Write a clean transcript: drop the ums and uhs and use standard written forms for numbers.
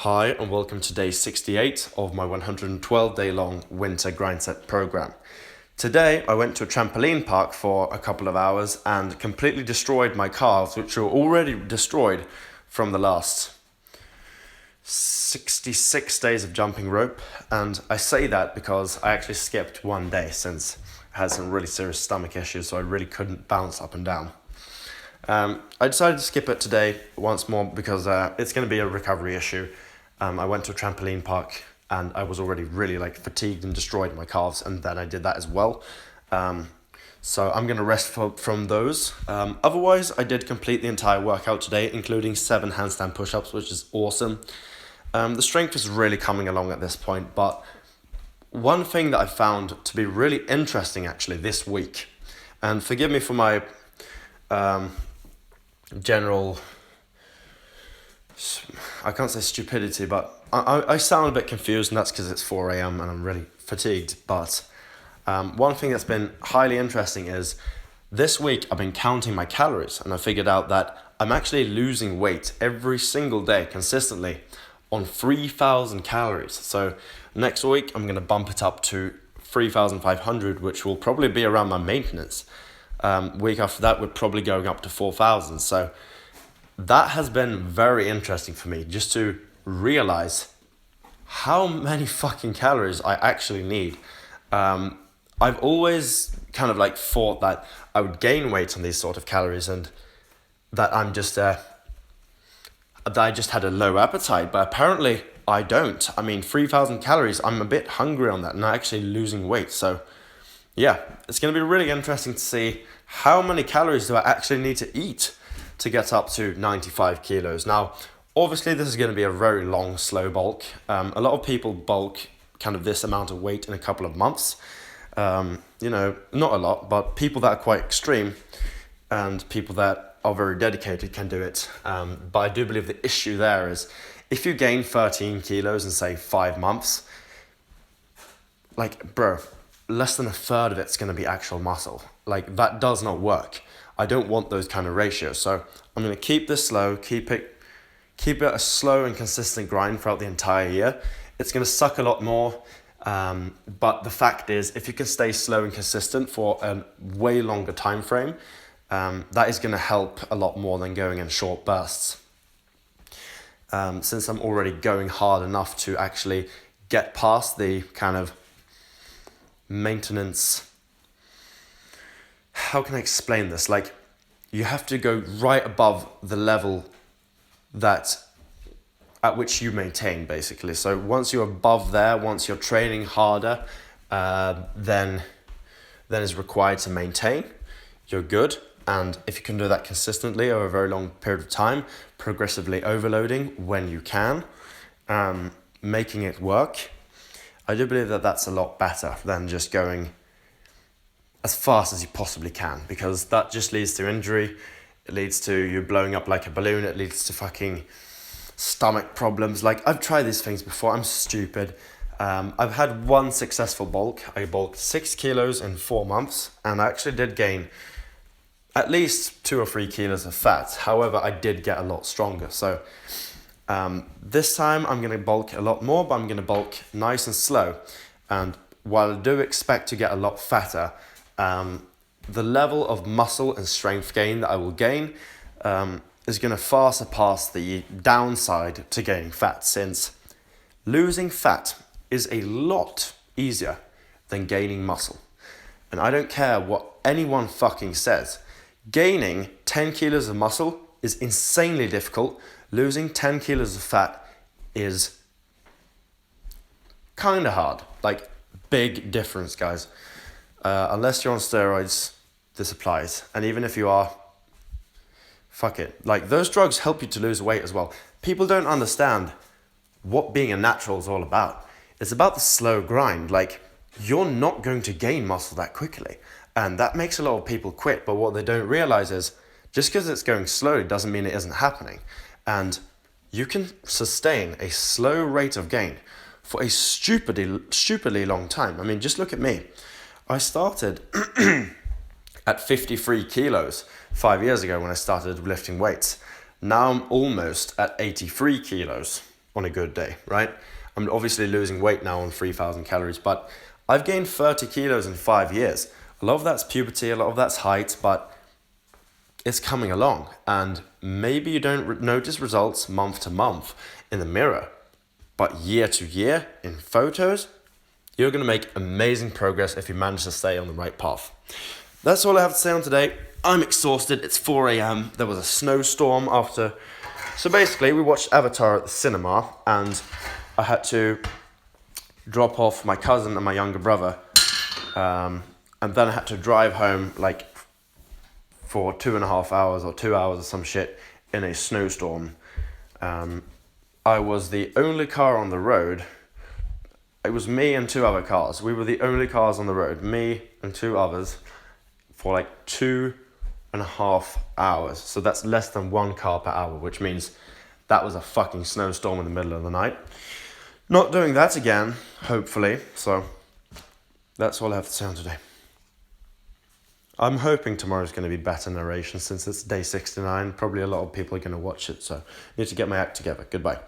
Hi and welcome to day 68 of my 112-day long winter Grindset program. Today I went to a trampoline park for a couple of hours and completely destroyed my calves, which were already destroyed from the last 66 days of jumping rope. And I say that because I actually skipped one day since I had some really serious stomach issues, so I really couldn't bounce up and down. I decided to skip it today once more because it's going to be a recovery issue. I went to a trampoline park and I was already really fatigued and destroyed in my calves, and then I did that as well. So I'm going to rest from those. Otherwise, I did complete the entire workout today, including 7 handstand push-ups, which is awesome. The strength is really coming along at this point, but one thing that I found to be really interesting actually this week, and forgive me for my general, I can't say stupidity, but I sound a bit confused, and that's because it's 4 a.m. and I'm really fatigued. But one thing that's been highly interesting is this week I've been counting my calories, and I figured out that I'm actually losing weight every single day consistently on 3,000 calories. So next week I'm going to bump it up to 3,500, which will probably be around my maintenance. Week after that, we're probably going up to 4,000. So that has been very interesting for me, just to realize how many fucking calories I actually need. I've always kind of thought that I would gain weight on these sort of calories, and that I'm just that I just had a low appetite, but apparently I don't. I mean, 3,000 calories, I'm a bit hungry on that and I'm actually losing weight. So yeah, it's going to be really interesting to see how many calories do I actually need to eat to get up to 95 kilos. Now, obviously this is going to be a very long, slow bulk. A lot of people bulk kind of this amount of weight in a couple of months. Not a lot, but people that are quite extreme and people that are very dedicated can do it. But I do believe the issue there is if you gain 13 kilos in say 5 months, less than a third of it's going to be actual muscle. That does not work. I don't want those kind of ratios. So I'm going to keep this slow, keep it a slow and consistent grind throughout the entire year. It's going to suck a lot more. But the fact is, if you can stay slow and consistent for a way longer time frame, that is going to help a lot more than going in short bursts. Since I'm already going hard enough to actually get past the kind of maintenance, how can I explain this? You have to go right above the level at which you maintain, basically. So once you're above there, once you're training harder, then is required to maintain, you're good. And if you can do that consistently over a very long period of time, progressively overloading when you can, making it work, I do believe that that's a lot better than just going as fast as you possibly can, because that just leads to injury. It leads to you blowing up like a balloon. It leads to fucking stomach problems. I've tried these things before. I'm stupid. I've had one successful bulk. I bulked 6 kilos in 4 months, and I actually did gain at least 2 or 3 kilos of fat. However, I did get a lot stronger. So this time I'm going to bulk a lot more, but I'm going to bulk nice and slow. And while I do expect to get a lot fatter, the level of muscle and strength gain that I will gain is going to far surpass the downside to gaining fat, since losing fat is a lot easier than gaining muscle. And I don't care what anyone fucking says. Gaining 10 kilos of muscle is insanely difficult. Losing 10 kilos of fat is kind of hard. Big difference, guys. Unless you're on steroids, this applies. And even if you are, fuck it. Those drugs help you to lose weight as well. People don't understand what being a natural is all about. It's about the slow grind. You're not going to gain muscle that quickly. And that makes a lot of people quit. But what they don't realize is just because it's going slow doesn't mean it isn't happening. And you can sustain a slow rate of gain for a stupidly long time. I mean, just look at me. I started at 53 kilos 5 years ago when I started lifting weights. Now I'm almost at 83 kilos. on a good day, right? I'm obviously losing weight now on 3,000 calories, but I've gained 30 kilos in 5 years. A lot of that's puberty, a lot of that's height, but it's coming along. And maybe you don't notice results month to month in the mirror, but year to year in photos, you're going to make amazing progress if you manage to stay on the right path. That's all I have to say on today. I'm exhausted. It's 4 a.m. There was a snowstorm after. So basically, we watched Avatar at the cinema, and I had to drop off my cousin and my younger brother. And then I had to drive home like for 2.5 hours or 2 hours or some shit in a snowstorm. I was the only car on the road. It was me and 2 other cars. We were the only cars on the road, me and 2 others, for like 2.5 hours. So that's less than 1 car per hour, which means that was a fucking snowstorm in the middle of the night. Not doing that again, hopefully. So that's all I have to say on today. I'm hoping tomorrow's going to be better narration since it's day 69. Probably a lot of people are going to watch it, so I need to get my act together. Goodbye.